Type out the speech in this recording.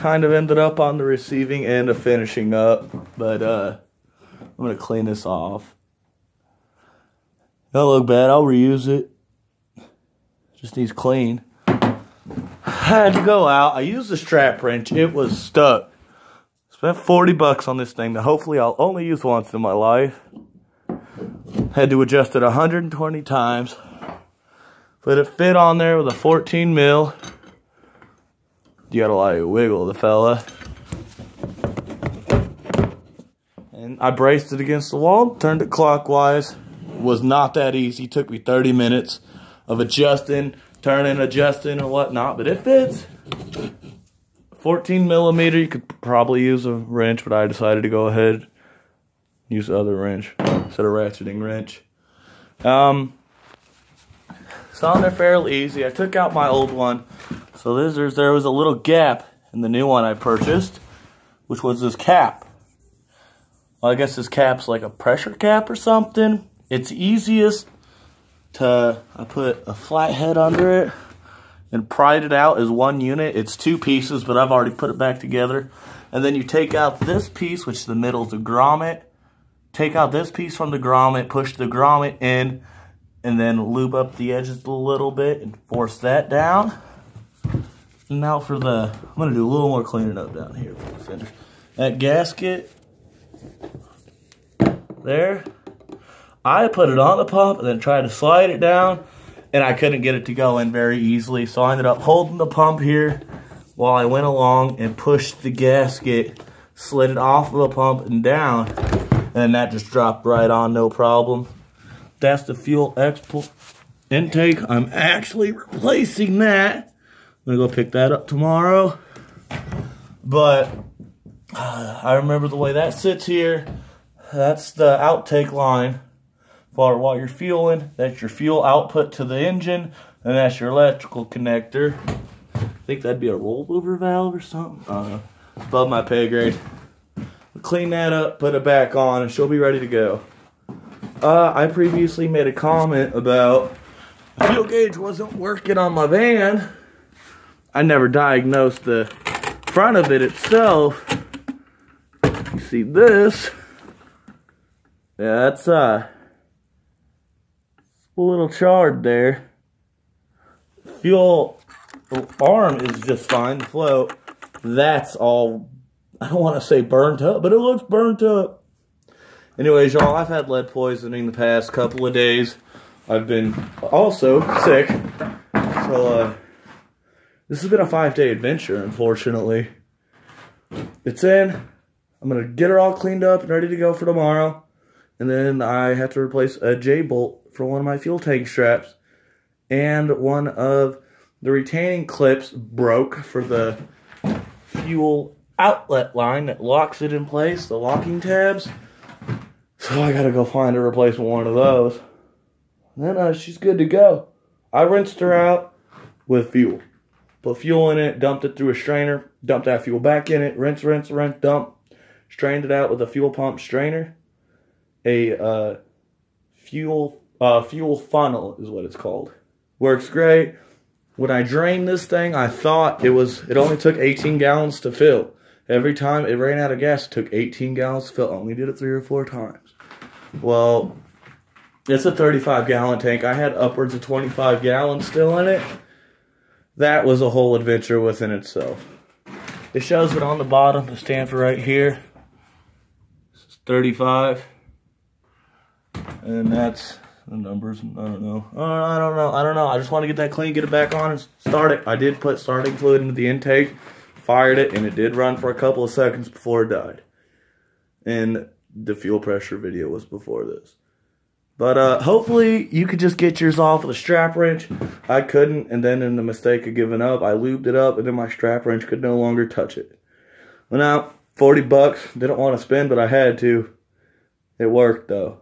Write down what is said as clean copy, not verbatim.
kind of ended up on the receiving end of finishing up, but I'm going to clean this off. Don't look bad, I'll reuse it. Just needs clean. I had to go out. I used the strap wrench. It was stuck. Spent 40 bucks on this thing that hopefully I'll only use once in my life. Had to adjust it 120 times. But it fit on there with a 14 mil. You gotta like wiggle the fella. And I braced it against the wall, turned it clockwise. It was not that easy. It took me 30 minutes of adjusting, turning, adjusting, and whatnot. But it fits. 14 millimeter, you could probably use a wrench, but I decided to go ahead and use the other wrench instead of ratcheting wrench. It's on there fairly easy. I took out my old one. So there was a little gap in the new one I purchased, which was this cap. Well, I guess this cap's like a pressure cap or something. It's easiest to, I put a flat head under it and pried it out as one unit. It's two pieces, but I've already put it back together. And then you take out this piece, which the middle is the grommet. Take out this piece from the grommet, push the grommet in, and then lube up the edges a little bit and force that down. And now for the, I'm going to do a little more cleaning up down here before I finish. That gasket, there, I put it on the pump and then tried to slide it down, and I couldn't get it to go in very easily. So I ended up holding the pump here while I went along and pushed the gasket, slid it off of the pump and down, and then that just dropped right on, no problem. That's the fuel intake. I'm actually replacing that. I'm going to go pick that up tomorrow. But I remember the way that sits here. That's the outtake line for while you're fueling. That's your fuel output to the engine. And that's your electrical connector. I think that'd be a rollover valve or something. I don't know. It's above my pay grade. We'll clean that up, put it back on, and she'll be ready to go. I previously made a comment about the fuel gauge wasn't working on my van. I never diagnosed the front of it itself. You see this? Yeah, that's a little charred there. Fuel arm is just fine to float. That's all, I don't want to say burnt up, but it looks burnt up. Anyways, y'all, I've had lead poisoning the past couple of days. I've been also sick. So, this has been a 5-day adventure, unfortunately. It's in. I'm going to get her all cleaned up and ready to go for tomorrow. And then I have to replace a J-bolt for one of my fuel tank straps. And one of the retaining clips broke for the fuel outlet line that locks it in place, the locking tabs. So I gotta go find a replacement one of those. And then she's good to go. I rinsed her out with fuel. Put fuel in it, dumped it through a strainer, dumped that fuel back in it, rinse, dump. Strained it out with a fuel pump strainer. A fuel funnel is what it's called. Works great. When I drained this thing, I thought it only took 18 gallons to fill. Every time it ran out of gas, it took 18 gallons to fill. I only did it 3 or 4 times. Well, it's a 35-gallon tank. I had upwards of 25 gallons still in it. That was a whole adventure within itself. It shows it on the bottom, the stamp right here. This is 35. And that's the numbers. I don't know. I don't know. I just want to get that clean, get it back on, and start it. I did put starting fluid into the intake. Fired it, and it did run for a couple of seconds before it died. And the fuel pressure video was before this. But hopefully you could just get yours off with a strap wrench. I couldn't, and then in the mistake of giving up, I lubed it up, and then my strap wrench could no longer touch it. Well, now, 40 bucks, didn't want to spend, but I had to. It worked, though.